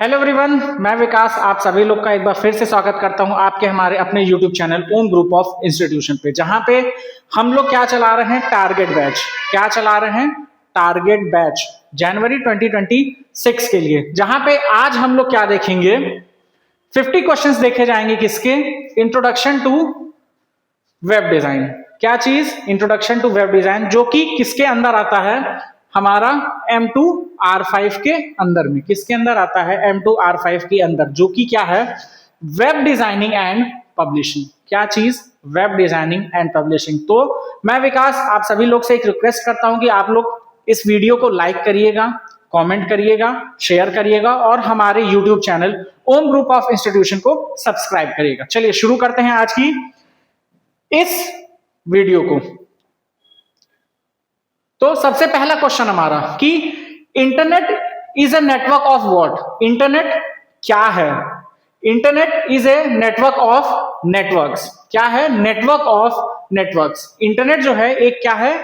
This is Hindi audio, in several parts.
हेलो एवरीवन, मैं विकास आप सभी लोग का एक बार फिर से स्वागत करता हूं आपके हमारे अपने YouTube channel Om group of institution पे, जहां पे हम लोग क्या चला रहे हैं, टारगेट बैच। क्या चला रहे हैं? टारगेट बैच जनवरी 2026 के लिए, जहां पे आज हम लोग क्या देखेंगे, 50 क्वेश्चंस देखे जाएंगे। किसके? Introduction to web design. क्या चीज? इंट्रोडक्शन टू वेब डिजाइन, जो कि किसके अंदर आता है? हमारा M2 R5 के अंदर में। किसके अंदर आता है? M2 R5 के अंदर, जो कि क्या है? Web designing and publishing. क्या चीज? Web designing and publishing. तो मैं विकास आप सभी लोग से एक रिक्वेस्ट करता हूं कि आप लोग इस वीडियो को लाइक करिएगा, कमेंट करिएगा, शेयर करिएगा और हमारे YouTube channel Om group of institution को सब्सक्राइब करिएगा। चलिए शुरू करते हैं आज की इस वीडियो को। तो सबसे पहला क्वेश्चन हमारा कि internet is a network of what? Internet क्या है? Internet is a network of networks. क्या है? Network of networks. इंटरनेट जो है एक क्या है?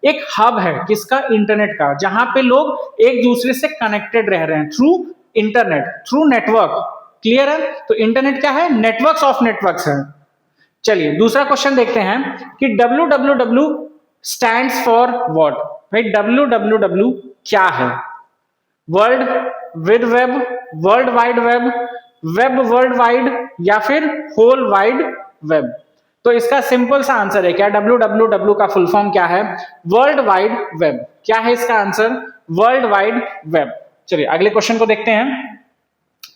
एक हब है। किसका? इंटरनेट का, जहां पे लोग एक दूसरे से कनेक्टेड रह रहे हैं through internet, through network. Clear है? तो इंटरनेट क्या है? नेटवर्क्स ऑफ नेटवर्क्स है। चलिए दूसरा क्वेश्चन देखते हैं कि www स्टैंड्स फॉर व्हाट? भाई www क्या है? World with web, world wide web, web world wide या फिर होल वाइड वेब? तो इसका सिंपल सा आंसर है क्या? www का फुल फॉर्म क्या है? World wide web. क्या है इसका आंसर? World wide web. चलिए अगले क्वेश्चन को देखते हैं।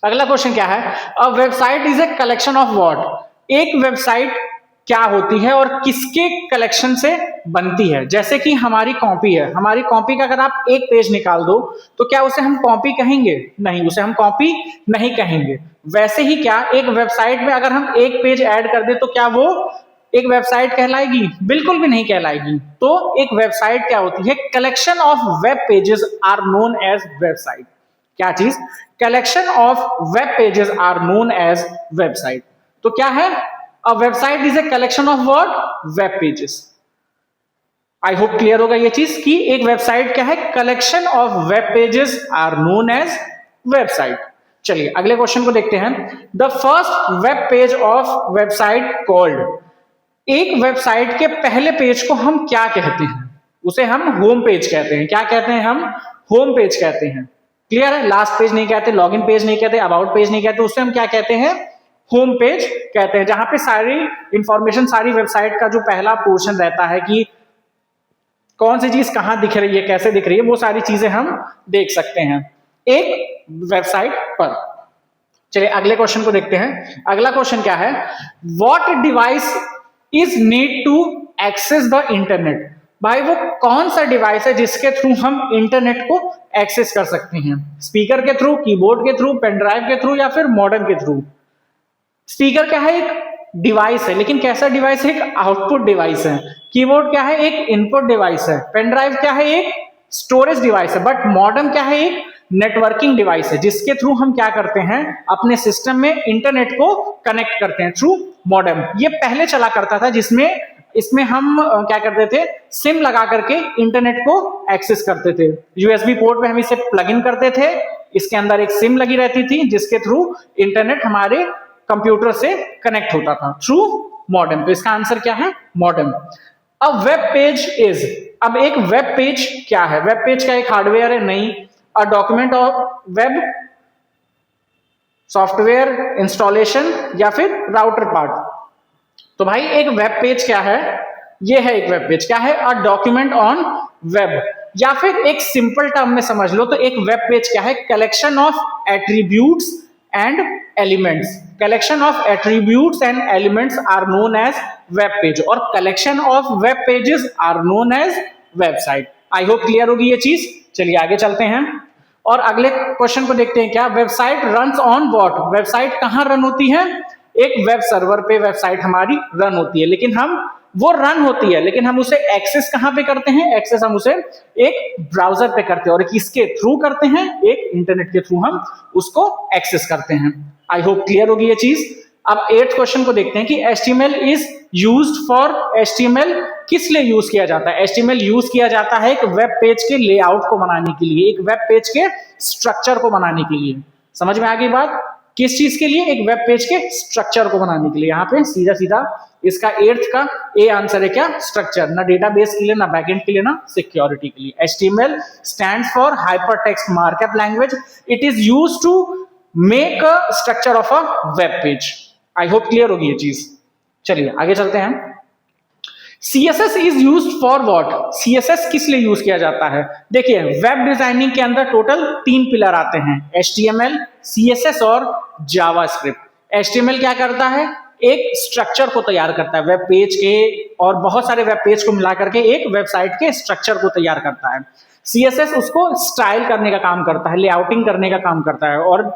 अगला क्वेश्चन क्या है? A website is a collection of what? एक वेबसाइट क्या होती है और किसके कलेक्शन से बनती है? जैसे कि हमारी कॉपी है, हमारी कॉपी का अगर आप एक पेज निकाल दो तो क्या उसे हम कॉपी कहेंगे? नहीं, उसे हम कॉपी नहीं कहेंगे। वैसे ही क्या एक वेबसाइट में अगर हम एक पेज ऐड कर दे तो क्या वो एक वेबसाइट कहलाएगी? बिल्कुल भी नहीं कहलाएगी। तो एक वेबसाइट क्या होती है? Collection of web pages are known as website. क्या चीज? Collection of web pages are known as website. तो क्या है? A website is a collection of what? Web pages. I hope clear होगा ये चीज कि एक वेबसाइट क्या है? Collection of web pages are known as website. चलिए अगले क्वेश्चन को देखते हैं। The first web page of website called. एक वेबसाइट के पहले पेज को हम क्या कहते हैं? उसे हम होम पेज कहते हैं। क्या कहते हैं? हम होम पेज कहते हैं। क्लियर है? लास्ट पेज नहीं कहते, लॉगिन पेज नहीं कहते, अबाउट पेज नहीं कहते, उसे हम क्या कहते हैं? होम पेज कहते हैं, जहां पे सारी इंफॉर्मेशन, सारी वेबसाइट का जो पहला पोर्शन रहता है कि कौन सी चीज कहां दिख रही है, कैसे दिख रही है, वो सारी चीजें हम देख सकते हैं एक वेबसाइट पर। चलिए अगले क्वेश्चन को देखते हैं। अगला क्वेश्चन क्या है? What device is need to access the internet? भाई वो कौन सा डिवाइस है जिसके थ्रू हम इंटरनेट को एक्सेस कर सकते हैं? स्पीकर के थ्रू, कीबोर्ड के थ्रू, पेन ड्राइव के थ्रू या फिर मॉडेम के थ्रू? स्पीकर क्या है? एक डिवाइस है, लेकिन कैसा डिवाइस है? एक आउटपुट डिवाइस है। कीबोर्ड क्या है? एक इनपुट डिवाइस है। पेन ड्राइव क्या है? एक स्टोरेज डिवाइस है। बट मॉडेम क्या है? एक नेटवर्किंग डिवाइस है, जिसके थ्रू हम क्या करते हैं? अपने सिस्टम में इंटरनेट को कनेक्ट करते हैं थ्रू मॉडेम। ये पहले चला करता था, जिसमें इसमें हम क्या करते थे? सिम लगा करके इंटरनेट को एक्सेस करते थे। यूएसबी पोर्ट पे हम इसे प्लग इन करते थे, इसके अंदर एक सिम लगी रहती थी, जिसके थ्रू इंटरनेट हमारे कंप्यूटर से कनेक्ट होता था थ्रू मॉडेम। तो इसका आंसर क्या है? मॉडेम। अब वेब पेज इज, अब एक वेब पेज क्या है? वेब पेज का एक हार्डवेयर है? नहीं। A document of web software installation या फिर राउटर पार्ट? तो भाई एक वेब पेज क्या है? ये है एक वेब पेज। क्या है? अ डॉक्यूमेंट ऑन वेब, या फिर एक सिंपल टर्म में समझ लो तो एक वेब पेज क्या है? Collection of attributes and elements. Collection of attributes and elements are known as web page, और collection of web pages are known as website. I hope clear होगी ये चीज। चलिए आगे चलते हैं और अगले क्वेश्चन को देखते हैं। क्या? Website runs on what? Website कहां रन होती है? एक वेब सर्वर पे वेबसाइट हमारी रन होती है, लेकिन हम वो रन होती है, लेकिन हम उसे एक्सेस कहां पे करते हैं? एक्सेस हम उसे एक ब्राउजर पे करते हैं, और किसके थ्रू करते हैं? एक इंटरनेट के थ्रू हम उसको एक्सेस करते हैं। आई होप क्लियर होगी ये चीज। अब 8th क्वेश्चन को देखते हैं कि HTML is used for. HTML किस लिए यूज किया जाता है? HTML यूज किया जाता है एक वेब पेज के लेआउट को बनाने के लिए, एक वेब पेज के स्ट्रक्चर को बनाने के लिए। समझ में आ गई बात? किस चीज के लिए? एक वेब पेज के स्ट्रक्चर को बनाने के लिए। यहाँ पे सीधा सीधा इसका 8th का ए आंसर है क्या? स्ट्रक्चर। ना डेटाबेस के लिए, ना बैकएंड के लिए, ना सिक्योरिटी के लिए। HTML stands for hypertext markup language. It is used to make a structure of a web page. I hope clear होगी ये चीज। चलिए आगे चलते हैं। CSS is used for what? CSS किस लिए यूज किया जाता है? देखिए वेब डिजाइनिंग के अंदर टोटल 3 पिलर आते हैं, HTML, CSS और जावास्क्रिप्ट। HTML क्या करता है? एक स्ट्रक्चर को तैयार करता है वेब पेज के, और बहुत सारे वेब पेज को मिला करके एक वेबसाइट के स्ट्रक्चर को तैयार करता है। CSS उसको स्टाइल करने का काम करता है, लेआउटिंग करने का काम करता है, और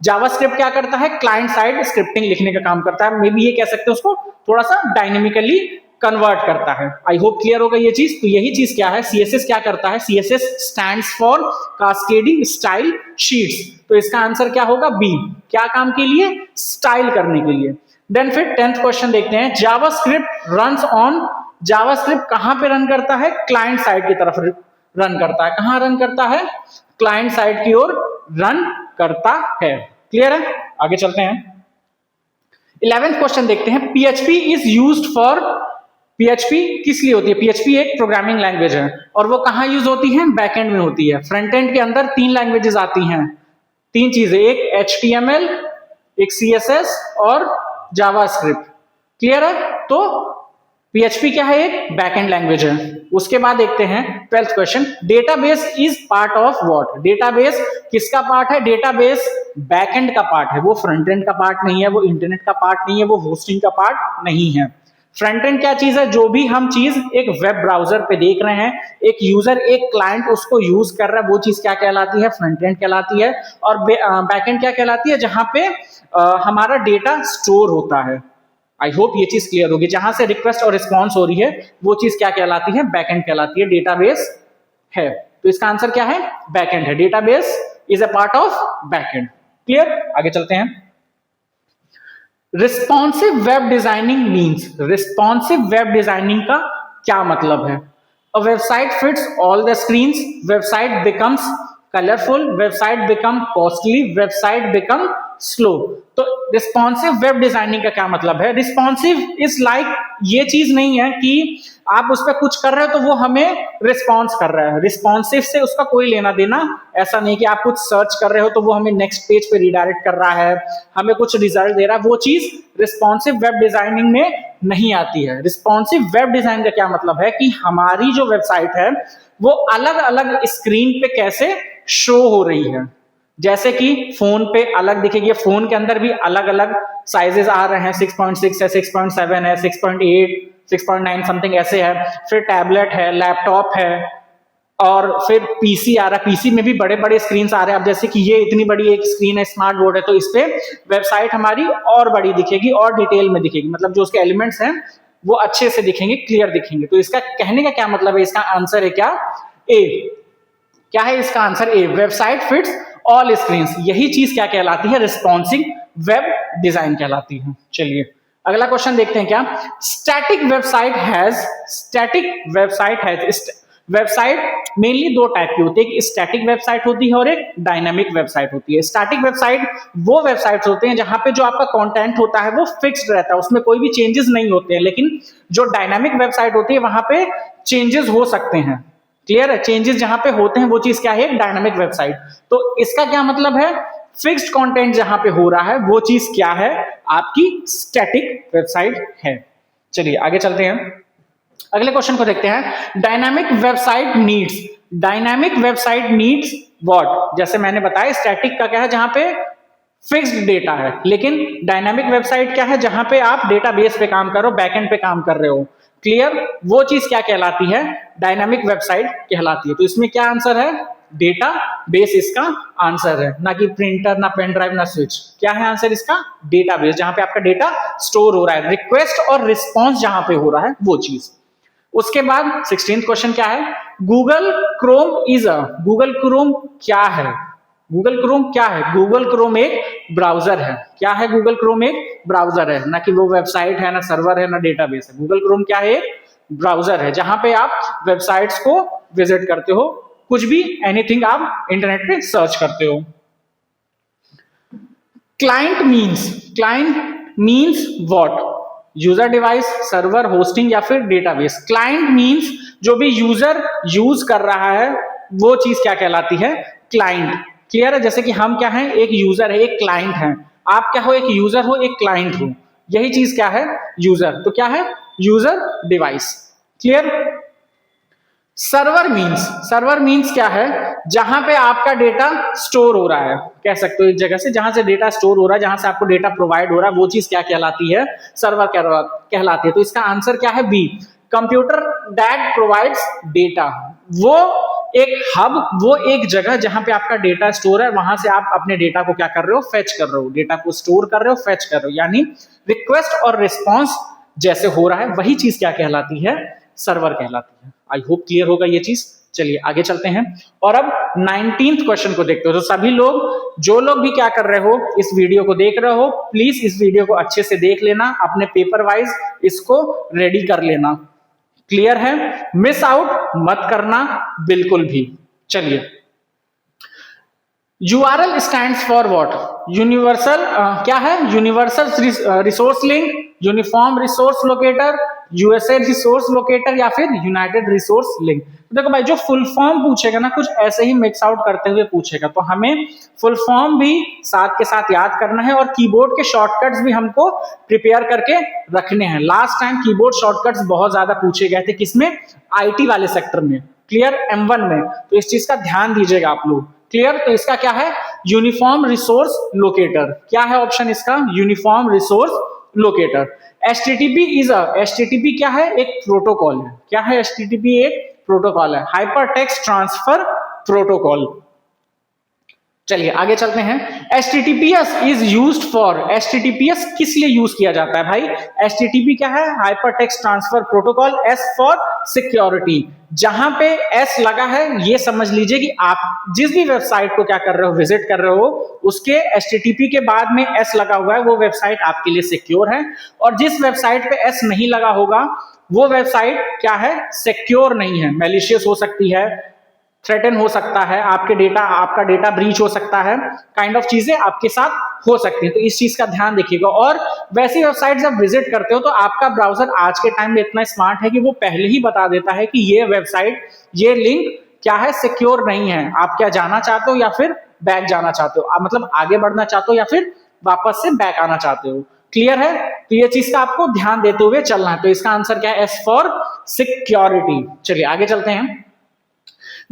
जावास्क्रिप्ट क्या करता है? क्लाइंट साइड स्क्रिप्टिंग लिखने का काम करता है। मे बी ये कह सकते हैं उसको थोड़ा सा डायनेमिकली कन्वर्ट करता है। आई होप क्लियर होगा ये चीज। तो यही चीज क्या है, CSS क्या करता है? CSS stands for cascading style sheets. तो इसका आंसर क्या होगा? बी। क्या काम के लिए? स्टाइल करने के लिए। देन फिर 10th क्वेश्चन देखते हैं। जावास्क्रिप्ट रन्स ऑन, जावास्क्रिप्ट कहां पे रन करता है? क्लाइंट साइड की तरफ रन करता है। कहां रन करता है? क्लाइंट साइड की ओर रन करता है। क्लियर है? आगे चलते हैं। 11th क्वेश्चन देखते हैं। PHP is used for, PHP किस लिए होती है? PHP एक प्रोग्रामिंग लैंग्वेज है, और वो कहां यूज होती है? बैकएंड में होती है। फ्रंट एंड के अंदर 3 लैंग्वेजेस आती हैं, 3 चीजें, एक HTML, एक CSS और जावास्क्रिप्ट। क्लियर है? तो PHP क्या है? एक बैकएंड लैंग्वेज है। उसके बाद देखते हैं 12th question. Database is part of what? Database किसका पार्ट है? डेटाबेस बैकएंड का पार्ट है, वो फ्रंट एंड का पार्ट नहीं है, वो इंटरनेट का पार्ट नहीं है, वो होस्टिंग का पार्ट नहीं है। फ्रंट एंड क्या चीज है? जो भी हम चीज एक वेब ब्राउजर पे देख रहे हैं, एक यूजर, एक क्लाइंट उसको यूज कर रहा है, वो चीज क्या कहलाती है? फ्रंट एंड कहलाती है। और बैक एंड क्या कहलाती है? जहां पे हमारा डेटा स्टोर होता है। आई होप ये चीज क्लियर होगी। जहां से रिक्वेस्ट और रिस्पॉन्स हो रही है, वो चीज क्या कहलाती है? बैक एंड कहलाती है। डेटाबेस है, तो इसका आंसर क्या है? बैक एंड है। Database is a part of back and. Clear? आगे चलते हैं। Responsive web designing means, responsive web designing का क्या मतलब है? A website fits all the screens, website becomes colourful, website become costly, website become slow. तो रिस्पॉन्सिव वेब डिजाइनिंग का क्या मतलब है? रिस्पॉन्सिव इज लाइक, ये चीज नहीं है कि आप उस पर कुछ कर रहे हो तो वो हमें रिस्पॉन्स कर रहा है। रिस्पॉन्सिव से उसका कोई लेना देना ऐसा नहीं कि आप कुछ सर्च कर रहे हो तो वो हमें नेक्स्ट पेज पे रिडायरेक्ट कर रहा है, हमें कुछ रिजल्ट दे रहा है। वो चीज रिस्पॉन्सिव वेब डिजाइनिंग में नहीं आती है। रिस्पॉन्सिव वेब डिजाइन का क्या मतलब है कि हमारी जो वेबसाइट है वो अलग अलग स्क्रीन पे कैसे शो हो रही है। जैसे कि फोन पे अलग दिखेगी, फोन के अंदर भी अलग अलग साइजेस आ रहे हैं, 6.6 है, 6.7 है, 6.8, 6.9 समथिंग ऐसे है। फिर टैबलेट है, लैपटॉप है, और फिर पीसी आ रहा है। पीसी में भी बड़े बड़े स्क्रीन आ रहे हैं। अब जैसे कि ये इतनी बड़ी एक स्क्रीन है, स्मार्ट बोर्ड है, तो इस पे वेबसाइट हमारी और बड़ी दिखेगी और डिटेल में दिखेगी, मतलब जो उसके एलिमेंट्स हैं वो अच्छे से दिखेंगे, क्लियर दिखेंगे। तो इसका कहने का क्या मतलब है? इसका आंसर है क्या? ए। क्या है इसका answer? A. Website fits all screens. यही चीज क्या कहलाती है? रिस्पॉन्सिव वेब डिजाइन कहलाती है। चलिए अगला क्वेश्चन देखते हैं। क्या static website has, static website has, website mainly 2 type की होती है, एक स्टैटिक वेबसाइट होती है और एक डायनामिक वेबसाइट होती है। स्टैटिक वेबसाइट वो वेबसाइट्स होते हैं जहां पे जो आपका कंटेंट होता है वो फिक्स्ड रहता है, उसमें कोई भी चेंजेस नहीं होते हैं। लेकिन जो डायनामिक वेबसाइट होती है वहां पे चेंजेस हो सकते हैं। क्लियर है? चेंजेस जहां पे होते हैं वो चीज क्या है? Dynamic website. तो इसका क्या मतलब है? फिक्स्ड कंटेंट जहां पे हो रहा है वो चीज क्या है? आपकी स्टैटिक वेबसाइट है। चलिए आगे चलते हैं, अगले क्वेश्चन को देखते हैं। Dynamic website needs, dynamic website needs what? जैसे मैंने बताया स्टैटिक का क्या है? जहां पे फिक्स्ड डेटा है। लेकिन डायनामिक वेबसाइट क्या है? जहां पे आप डेटाबेस पे काम कर रहे हो, बैकएंड पे काम कर रहे हो। क्लियर? वो चीज क्या कहलाती है? डायनामिक वेबसाइट कहलाती है। तो इसमें क्या आंसर है? डेटा बेस इसका आंसर है, ना कि प्रिंटर, ना पेन ड्राइव, ना स्विच। क्या है आंसर इसका? डेटाबेस, जहां पे आपका डेटा स्टोर हो रहा है, रिक्वेस्ट और रिस्पॉन्स जहां पे हो रहा है वो चीज। उसके बाद 16th क्वेश्चन क्या है? Google Chrome is a, Google Chrome क्या है? गूगल क्रोम क्या है? गूगल क्रोम एक ब्राउजर है। क्या है? गूगल क्रोम एक ब्राउजर है, ना कि वो वेबसाइट है, ना सर्वर है, ना डेटाबेस है। गूगल क्रोम क्या है? एक ब्राउजर है जहां पे आप वेबसाइट्स को विजिट करते हो, कुछ भी एनीथिंग आप इंटरनेट पे सर्च करते हो। Client means what? User device, server, hosting या फिर डेटाबेस। क्लाइंट मीन्स जो भी यूजर यूज कर रहा है वो चीज क्या कहलाती है? क्लाइंट। क्लियर है? जैसे कि हम क्या है, एक यूजर है, एक क्लाइंट है। आप क्या हो? एक यूजर हो, एक क्लाइंट हो। यही चीज क्या है? यूजर। तो क्या है? User device. Clear? Server means क्या है? जहां पे आपका डेटा स्टोर हो रहा है, कह सकते हो एक जगह से जहां से डेटा स्टोर हो रहा है, जहां से आपको डेटा प्रोवाइड हो रहा है, वो चीज क्या कहलाती है? सर्वर कहलाती है। तो इसका आंसर क्या है? B, computer that provides data. वो एक हब, वो एक जगह जहां पे आपका डेटा स्टोर है, वहां से आप अपने डेटा को क्या कर रहे हो? फेच कर रहे हो, डेटा को स्टोर कर रहे हो, फेच कर रहे हो। यानी रिक्वेस्ट और रिस्पॉन्स जैसे हो रहा है, वही चीज क्या कहलाती है? सर्वर कहलाती है। आई होप क्लियर होगा ये चीज। चलिए आगे चलते हैं और अब 19th क्वेश्चन को देखते हो। तो सभी लोग, जो लोग भी क्या कर रहे हो, इस वीडियो को देख रहे हो, प्लीज इस वीडियो को अच्छे से देख लेना, अपने पेपर वाइज इसको रेडी कर लेना। क्लियर है? मिस आउट मत करना बिल्कुल भी। चलिए, URL stands for what? Universal क्या है? Universal resource link, uniform resource locator, USA resource locator या फिर यूनाइटेड रिसोर्स लिंक। देखो भाई, जो फुल फॉर्म पूछेगा ना, कुछ ऐसे ही मिक्स आउट करते हुए पूछेगा, तो हमें फुल फॉर्म भी साथ के साथ याद करना है और कीबोर्ड के शॉर्टकट्स भी हमको प्रिपेयर करके रखने हैं। लास्ट टाइम कीबोर्ड शॉर्टकट्स बहुत ज्यादा पूछे गए थे, किसमें? आईटी वाले सेक्टर में। क्लियर? M1 में। तो इस चीज का ध्यान दीजिएगा आप लोग। क्लियर? तो इसका क्या है? Uniform resource locator. क्या है ऑप्शन इसका? Uniform resource locator. एचटीटीपी क्या है? एक प्रोटोकॉल है। क्या है? एचटीटीपी एक प्रोटोकॉल है, हाइपर टेक्स्ट ट्रांसफर प्रोटोकॉल। चलिए आगे चलते हैं। HTTPS is used for, HTTPS किस लिए यूज किया जाता है भाई? HTTP क्या है? Hyper text transfer protocol. S for security. जहां पे S लगा है, ये समझ लीजिए कि आप जिस भी वेबसाइट को क्या कर रहे हो, विजिट कर रहे हो, उसके HTTP के बाद में S लगा हुआ है, वो वेबसाइट आपके लिए सिक्योर है। और जिस वेबसाइट पे S नहीं लगा होगा, वो वेबसाइट क्या है? सिक्योर नहीं है, मैलिशियस हो सकती है, थ्रेटन हो सकता है, आपका डेटा ब्रीच हो सकता है, काइंड ऑफ चीजें आपके साथ हो सकती है। तो इस चीज का ध्यान देखिएगा। और वैसी वेबसाइट जब विजिट करते हो, तो आपका ब्राउजर आज के टाइम में इतना स्मार्ट है कि वो पहले ही बता देता है कि ये वेबसाइट, ये लिंक क्या है? सिक्योर नहीं है। आप क्या जाना चाहते हो या फिर बैक जाना चाहते हो? आप मतलब आगे बढ़ना चाहते हो या फिर वापस से बैक आना चाहते हो? क्लियर है? तो ये चीज का आपको ध्यान देते हुए चलना है। तो इसका आंसर क्या है? S for security. चलिए आगे चलते हैं।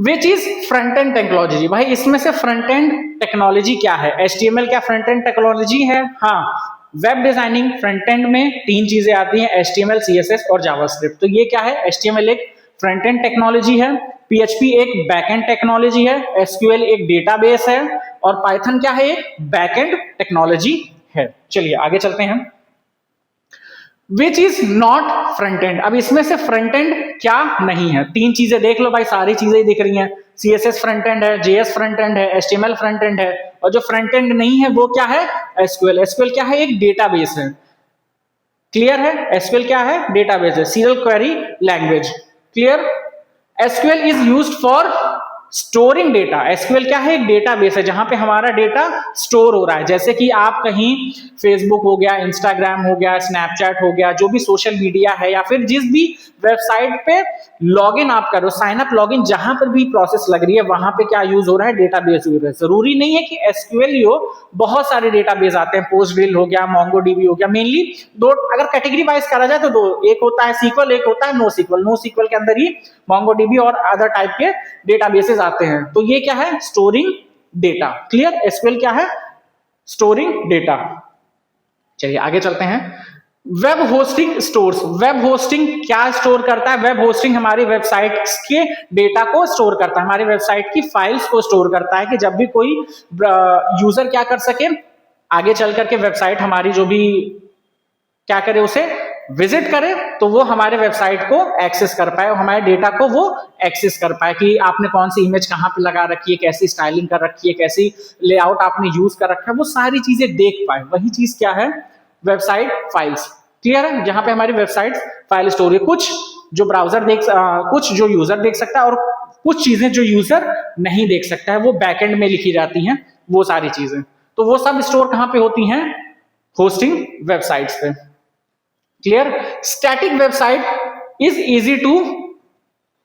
Which is front end technology? भाई इसमें से फ्रंट एंड टेक्नोलॉजी क्या है? HTML क्या फ्रंट एंड टेक्नोलॉजी है? हाँ। वेब डिजाइनिंग फ्रंट एंड में 3 चीजें आती हैं, HTML, CSS और जावास्क्रिप्ट। तो ये क्या है? HTML एक फ्रंट एंड टेक्नोलॉजी है, PHP एक बैक एंड टेक्नोलॉजी है, SQL एक डेटाबेस है और पाइथन क्या है? एक बैक एंड टेक्नोलॉजी है। चलिए आगे चलते हैं। Which is not front end? अब इसमें से फ्रंट एंड क्या नहीं है? 3 चीजें देख लो भाई, सारी चीजें ही दिख रही हैं। CSS फ्रंट एंड है, JS फ्रंट एंड है, HTML फ्रंट एंड है, और जो फ्रंट एंड नहीं है वो क्या है? SQL क्या है? एक डेटाबेस है। क्लियर है? SQL क्या है? डेटाबेस है, serial query language. Clear? SQL is used for storing data. SQL क्या है? एक डेटाबेस है जहां पे हमारा डेटा स्टोर हो रहा है। जैसे कि आप कहीं फेसबुक हो गया, इंस्टाग्राम हो गया, स्नैपचैट हो गया, जो भी सोशल मीडिया है, या फिर जिस भी वेबसाइट पे लॉगिन आप करो, साइन अप लॉगिन, जहां पर भी प्रोसेस लग रही है, वहां पे क्या यूज हो रहा है? डेटाबेस यूज हो रहा है। जरूरी नहीं है कि SQL ही हो, बहुत सारे डेटाबेस आते हैं, पोस्टग्रिल हो गया, MongoDB हो गया। मेनली दो, अगर कैटेगरी वाइज करा जाए तो दो, एक होता है SQL, एक होता है NoSQL। NoSQL के अंदर ही MongoDB और अदर टाइप के डेटाबेसेस आते हैं। तो ये क्या है? Storing data. क्लियर? SQL क्या है? Storing data. चलिए आगे चलते हैं। Web hosting stores. Web hosting क्या स्टोर करता है? वेब होस्टिंग हमारी वेबसाइट के डेटा को स्टोर करता है, हमारी वेबसाइट की फाइल्स को स्टोर करता है, कि जब भी कोई यूजर क्या कर सके, आगे चल करके वेबसाइट हमारी जो भी क्या करे, उसे विजिट करे, तो वो हमारे वेबसाइट को एक्सेस कर पाए, हमारे डेटा को वो एक्सेस कर पाए, कि आपने कौन सी इमेज कहाँ पे लगा रखी है, कैसी स्टाइलिंग कर रखी है, कैसी लेआउट आपने यूज कर रखा है, वो सारी चीजें देख पाए। वही चीज क्या है? Website files. क्लियर है? जहां पे हमारी वेबसाइट फाइल स्टोर है। कुछ जो ब्राउजर कुछ जो यूजर देख सकता है और कुछ चीजें जो यूजर नहीं देख सकता है, वो बैकएंड में लिखी जाती हैं, वो सारी चीजें। तो वो सब स्टोर कहां पे होती हैं? होस्टिंग वेबसाइट्स पे। Clear? Static website is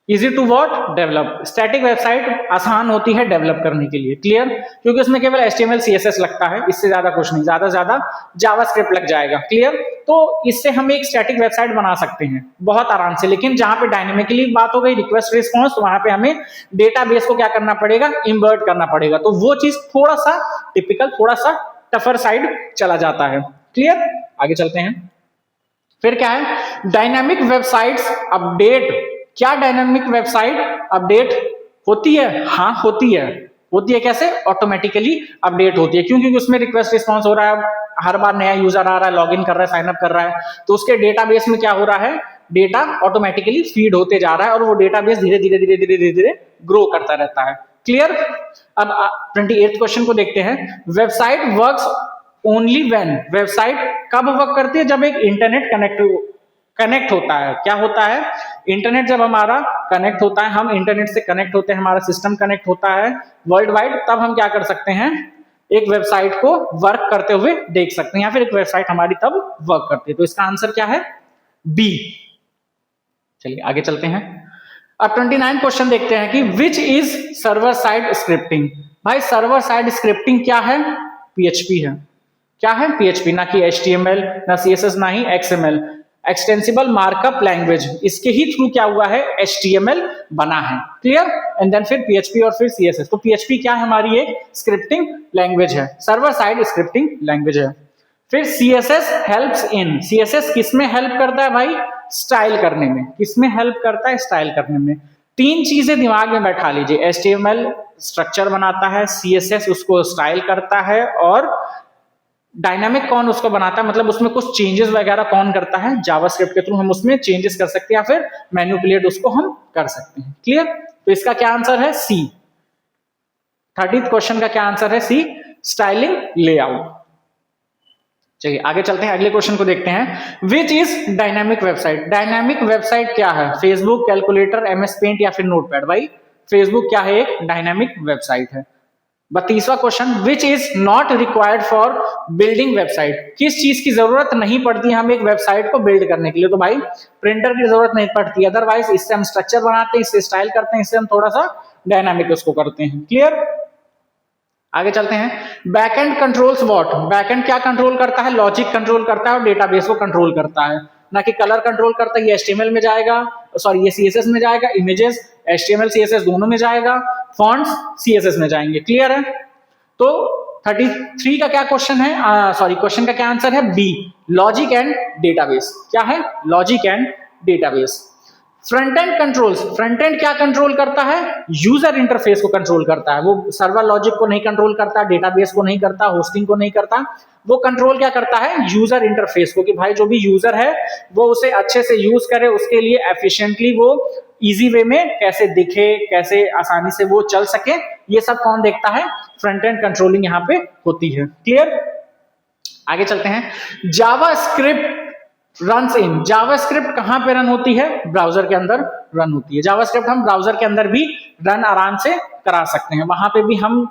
easy to what? Develop. Static website आसान होती है डेवलप करने के लिए। क्लियर? क्योंकि उसमें केवल HTML CSS लगता है, इससे ज्यादा कुछ नहीं, ज्यादा से ज्यादा जावास्क्रिप्ट लग जाएगा। क्लियर? तो इससे हम एक स्टैटिक वेबसाइट बना सकते हैं बहुत आराम से। लेकिन जहां पे डायनेमिकली बात हो गई, रिक्वेस्ट रिस्पॉन्स, तो वहां पे हमें डेटाबेस को क्या करना पड़ेगा? इन्वर्ट करना पड़ेगा। तो वो चीज थोड़ा सा टिपिकल, थोड़ा सा टफर साइड चला जाता है। क्लियर? आगे चलते हैं। फिर क्या है? Dynamic websites update. क्या डायनामिक वेबसाइट अपडेट होती है? हाँ होती है। होती है कैसे? ऑटोमेटिकली अपडेट होती है। क्यों? क्योंकि उसमें रिक्वेस्ट रिस्पॉन्स हो रहा है, हर बार नया यूजर आ रहा है, लॉगिन कर रहा है, साइन अप कर रहा है, तो उसके डेटाबेस में क्या हो रहा है? डेटा ऑटोमेटिकली फीड होते जा रहा है और वो डेटाबेस धीरे धीरे धीरे धीरे धीरे धीरे ग्रो करता रहता है। क्लियर? अब 28th क्वेश्चन को देखते हैं। Website works only when. Website कब वर्क करती है? जब एक इंटरनेट कनेक्ट होता है। क्या होता है? इंटरनेट जब हमारा कनेक्ट होता है, हम इंटरनेट से कनेक्ट होते हैं, हमारा सिस्टम कनेक्ट होता है वर्ल्ड वाइड, तब हम क्या कर सकते हैं? एक वेबसाइट को वर्क करते हुए देख सकते हैं, या फिर एक वेबसाइट हमारी तब वर्क करती है। तो इसका आंसर क्या है? बी। चलिए आगे चलते हैं। अब 29 क्वेश्चन देखते हैं कि which is server side scripting. भाई सर्वर साइड स्क्रिप्टिंग क्या है? PHP है। क्या है? PHP, ना कि HTML, ना CSS, ना ही XML। एक्सटेंसिबल मार्कअप लैंग्वेज, इसके ही थ्रू क्या हुआ है? HTML बना है। क्लियर? एंड देन फिर PHP और फिर CSS। तो PHP क्या है? हमारी एक स्क्रिप्टिंग लैंग्वेज है, सर्वर साइड स्क्रिप्टिंग लैंग्वेज है। फिर CSS हेल्प्स इन। CSS किसमें हेल्प करता है भाई? स्टाइल करने में। किसमें हेल्प करता है? स्टाइल करने में। तीन चीजें दिमाग में बैठा लीजिए। HTML स्ट्रक्चर बनाता है, CSS उसको स्टाइल करता है, और डायनामिक कौन उसको बनाता है, मतलब उसमें कुछ चेंजेस वगैरह कौन करता है? जावास्क्रिप्ट के थ्रू हम उसमें चेंजेस कर सकते हैं या फिर मैनिपुलेट उसको हम कर सकते हैं। क्लियर? तो इसका क्या आंसर है? सी। 30th क्वेश्चन का क्या आंसर है? सी, स्टाइलिंग लेआउट। चलिए आगे चलते हैं, अगले क्वेश्चन को देखते हैं। Which is dynamic website. Dynamic website क्या है? फेसबुक, कैलकुलेटर, MS पेंट या फिर नोटपैड। भाई फेसबुक क्या है? एक डायनामिक वेबसाइट है। 32वां question, which is not required for building website. किस चीज की जरूरत नहीं पड़ती हम एक वेबसाइट को बिल्ड करने के लिए? तो भाई प्रिंटर की जरूरत नहीं पड़ती, अदरवाइज इससे हम स्ट्रक्चर बनाते हैं, इससे स्टाइल करते हैं, इससे हम थोड़ा सा डायनामिक उसको करते हैं। क्लियर? आगे चलते हैं। Backend controls what. बैकएंड क्या कंट्रोल करता है? लॉजिक कंट्रोल करता है और डेटाबेस को कंट्रोल करता है, ना कि कलर कंट्रोल करता है। ये HTML में जाएगा, सॉरी ये CSS में जाएगा, इमेजेस HTML CSS दोनों में जाएगा, फॉन्ट्स CSS में जाएंगे। क्लियर है? तो 33 का क्या क्वेश्चन है? सॉरी क्वेश्चन का क्या आंसर है? B, logic and database. क्या है? Logic and database. Front end controls. Front end क्या कंट्रोल करता है? यूजर इंटरफेस को कंट्रोल करता है। वो सर्वर लॉजिक को नहीं कंट्रोल करता, डेटाबेस को नहीं करता, होस्टिंग को नहीं करता। वो कंट्रोल क्या करता है? यूजर इंटरफेस को, कि भाई जो भी यूजर है वो उसे अच्छे से यूज करे, उसके लिए एफिशिएंटली वो इजी वे में कैसे दिखे, कैसे आसानी से वो चल सके, ये सब कौन देखता है? फ्रंट एंड कंट्रोलिंग यहाँ पे होती है। क्लियर? आगे चलते हैं। JavaScript runs in. जावास्क्रिप्ट कहां पे रन होती है? ब्राउजर के अंदर रन होती है। जावास्क्रिप्ट हम ब्राउजर के अंदर भी रन आराम से करा सकते हैं। वहां पे भी हम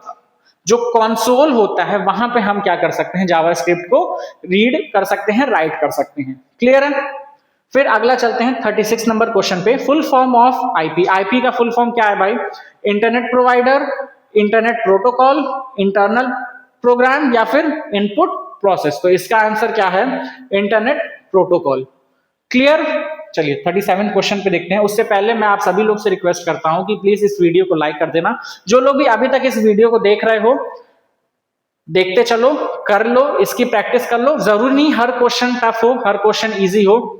जो कंसोल होता है वहां पे हम क्या कर सकते हैं? जावास्क्रिप्ट को रीड कर सकते हैं, राइट कर सकते हैं। क्लियर है? फिर अगला चलते हैं 36 नंबर क्वेश्चन पे। Full form of IP। IP का फुल फॉर्म क्या है भाई? Internet provider, internet protocol, internal program या फिर इनपुट प्रोसेस। तो इसका आंसर क्या है? Internet protocol. क्लियर? चलिए 37 क्वेश्चन पे देखते हैं। उससे पहले मैं आप सभी लोग से रिक्वेस्ट करता हूं कि प्लीज इस वीडियो को लाइक कर देना। जो लोग भी अभी तक इस वीडियो को देख रहे हो, देखते चलो, कर लो, इसकी प्रैक्टिस कर लो। जरूरी नहीं हर क्वेश्चन टफ हो, हर क्वेश्चन इजी हो।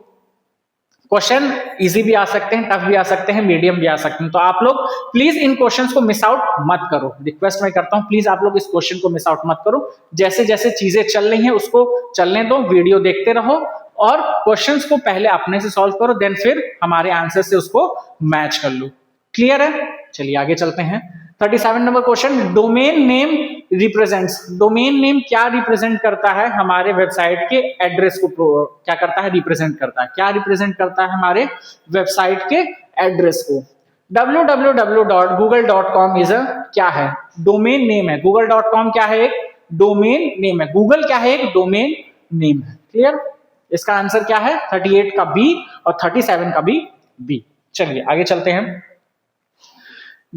क्वेश्चन इजी भी आ सकते हैं, टफ भी आ सकते हैं, मीडियम भी आ सकते हैं। तो आप लोग प्लीज इन क्वेश्चंस को मिस आउट मत करो। रिक्वेस्ट मैं करता हूं, प्लीज आप लोग इस क्वेश्चन को मिस आउट मत करो। जैसे जैसे चीजें चल रही हैं उसको चलने दो, वीडियो देखते रहो और क्वेश्चंस को पहले अपने से सॉल्व करो, देन फिर हमारे आंसर से उसको मैच कर लो। क्लियर है? चलिए आगे चलते हैं। 37 number question, domain name represents. Domain name क्या रिप्रेजेंट करता है? हमारे वेबसाइट के एड्रेस को क्या करता है? रिप्रेजेंट करता है। क्या रिप्रेजेंट करता है? हमारे वेबसाइट के एड्रेस को। www.google.com इज क्या है? डोमेन नेम है। google.com क्या है? एक डोमेन नेम है। गूगल क्या है? एक डोमेन नेम है। क्लियर? इसका आंसर क्या है? 38 का बी और 37 का भी बी। चलिए आगे चलते हैं।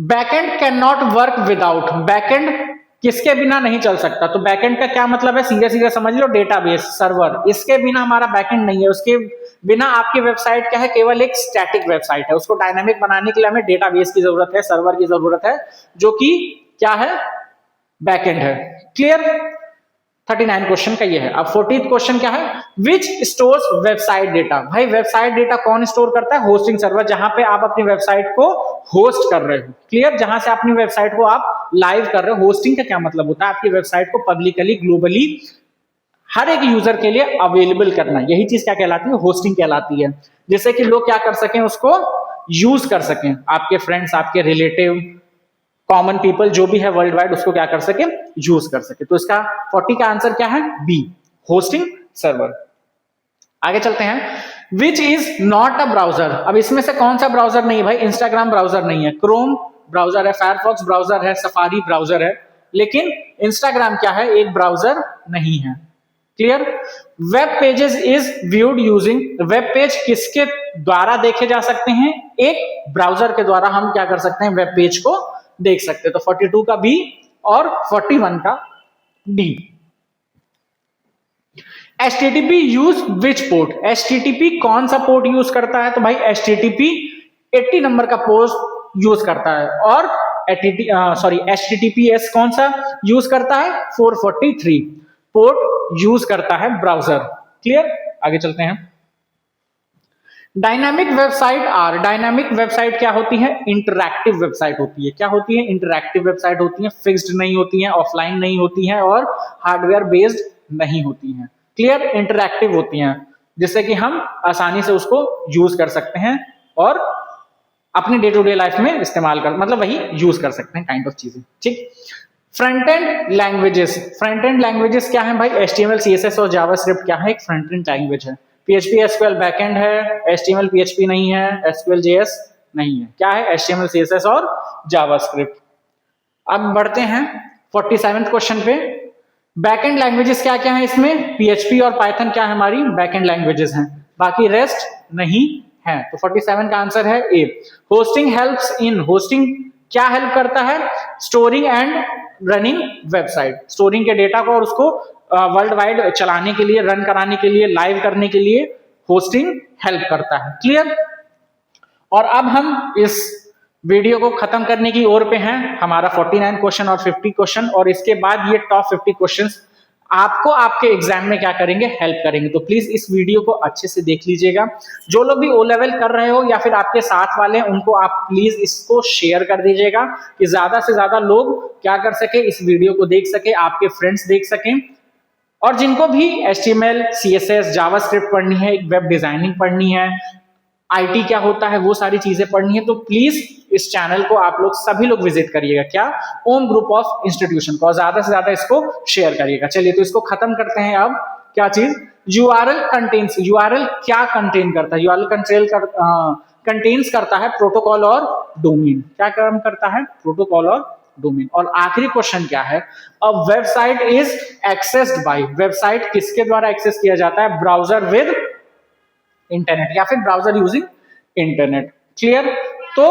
Backend can not work without, backend किसके बिना नहीं चल सकता? तो बैकएंड का क्या मतलब है? सीधे सीधे समझ लो, डेटाबेस सर्वर, इसके बिना हमारा बैकएंड नहीं है। उसके बिना आपकी वेबसाइट क्या है? केवल एक स्टैटिक वेबसाइट है। उसको डायनामिक बनाने के लिए हमें डेटाबेस की जरूरत है, सर्वर की जरूरत है, जो कि क्या है? बैकएंड है। क्लियर? 39 क्वेश्चन का ये है। अब 40th क्वेश्चन क्या है? Which stores website data. भाई वेबसाइट डेटा कौन स्टोर करता है? होस्टिंग सर्वर, जहां पे आप अपनी वेबसाइट को होस्ट कर रहे हो। क्लियर? जहां से अपनी वेबसाइट को आप लाइव कर रहे हो। होस्टिंग का क्या मतलब होता है? आपकी वेबसाइट को पब्लिकली ग्लोबली हर एक यूजर के लिए अवेलेबल करना, यही चीज क्या कहलाती है? होस्टिंग कहलाती है। जिससे कि लोग क्या कर सकें? उसको यूज कर सकें, आपके फ्रेंड्स, आपके रिलेटिव, कॉमन पीपल जो भी है वर्ल्ड वाइड, उसको क्या कर सके? यूज कर सके। तो इसका 40 का आंसर क्या है? B, hosting server. आगे चलते हैं। Which is not a browser. अब इसमें से कौन सा ब्राउजर नहीं है? भाई इंस्टाग्राम ब्राउजर नहीं है, क्रोम ब्राउजर है, फायरफॉक्स ब्राउजर है, सफारी ब्राउजर है, लेकिन इंस्टाग्राम क्या है? एक ब्राउजर नहीं है। Clear? Web pages is viewed using, web page किसके द्वारा देखे जा सकते हैं? एक ब्राउजर के द्वारा हम क्या कर सकते हैं? वेब पेज को देख सकते हैं। तो 42 का बी और 41 का D. HTTP use which port. HTTP कौन सा पोर्ट यूज करता है? तो भाई HTTP 80 नंबर का पोर्ट यूज करता है। और HTTPS कौन सा यूज करता है? 443 पोर्ट यूज करता है ब्राउजर। क्लियर? आगे चलते हैं। Dynamic website R, dynamic website क्या होती है? इंटरैक्टिव वेबसाइट होती है। क्या होती है? इंटरैक्टिव वेबसाइट होती है, फिक्स्ड नहीं होती है, ऑफलाइन नहीं होती है और हार्डवेयर बेस्ड नहीं होती है। क्लियर? इंटरैक्टिव होती हैं, जिससे कि हम आसानी से उसको यूज कर सकते हैं और अपने डे टू डे लाइफ में इस्तेमाल कर, मतलब वही यूज कर सकते हैं, काइंड ऑफ चीजें। ठीक। Front end languages, front end languages क्या है भाई? HTML CSS और जावास्क्रिप्ट क्या है? एक फ्रंट एंड लैंग्वेज है। PHP SQL बैकएंड है, HTML PHP नहीं है, SQL JS नहीं है। क्या है? HTML CSS और जावास्क्रिप्ट। अब बढ़ते हैं 47वें क्वेश्चन पे। बैकएंड लैंग्वेजेस क्या क्या है इसमें? PHP और पाइथन क्या है? हमारी बैकएंड लैंग्वेजेस हैं, बाकी रेस्ट नहीं है। तो 47 का आंसर है ए। होस्टिंग हेल्प्स इन, होस्टिंग क्या हेल्प करता है? Storing and running website, storing के डेटा को और उसको वर्ल्ड वाइड चलाने के लिए, रन कराने के लिए, लाइव करने के लिए होस्टिंग हेल्प करता है। क्लियर? और अब हम इस वीडियो को खत्म करने की ओर पे हैं। हमारा 49 क्वेश्चन और 50 क्वेश्चन, और इसके बाद ये टॉप 50 क्वेश्चंस आपको आपके एग्जाम में क्या करेंगे? हेल्प करेंगे। तो प्लीज इस वीडियो को अच्छे से देख लीजिएगा। जो लोग भी ओ लेवल कर रहे हो या फिर आपके साथ वाले, उनको आप प्लीज इसको शेयर कर दीजिएगा कि ज्यादा से ज्यादा लोग क्या कर सके? इस वीडियो को देख सके, आपके फ्रेंड्स देख सकें। और जिनको भी HTML CSS जावास्क्रिप्ट पढ़नी है, एक वेब डिजाइनिंग पढ़नी है, IT क्या होता है, वो सारी चीजें पढ़नी है, तो प्लीज इस चैनल को आप लोग सभी लोग विजिट करिएगा। क्या? ओम ग्रुप ऑफ इंस्टीट्यूशन को, और ज्यादा से ज्यादा इसको शेयर करिएगा। चलिए तो इसको खत्म करते हैं। अब क्या चीज? URL कंटेन्स, URL क्या कंटेन करता है? URL कंटेन्स करता है प्रोटोकॉल और डोमेन। क्या काम करता है? प्रोटोकॉल और डोमेन। और आखिरी क्वेश्चन क्या है? A website is accessed by, website किसके द्वारा एक्सेस किया जाता है? ब्राउजर विद इंटरनेट या फिर ब्राउजर यूजिंग इंटरनेट। क्लियर? तो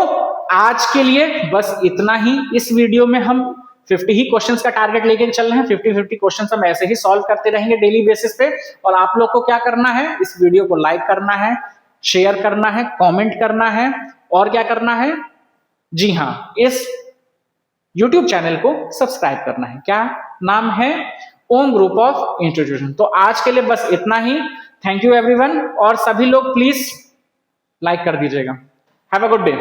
आज के लिए बस इतना ही। इस वीडियो में हम 50 ही क्वेश्चंस का टारगेट लेके चल रहे हैं। 50 क्वेश्चंस हम ऐसे ही सॉल्व करते रहेंगे डेली बेसिस पे। और आप लोग को क्या करना है? इस वीडियो को लाइक करना है, शेयर करना है, कमेंट करना है, और क्या करना है? जी हाँ, इस YouTube चैनल को सब्सक्राइब करना है। क्या नाम है? ओम ग्रुप ऑफ इंस्टीट्यूशन। तो आज के लिए बस इतना ही। थैंक यू एवरीवन, और सभी लोग प्लीज लाइक कर दीजिएगा। Have a good day.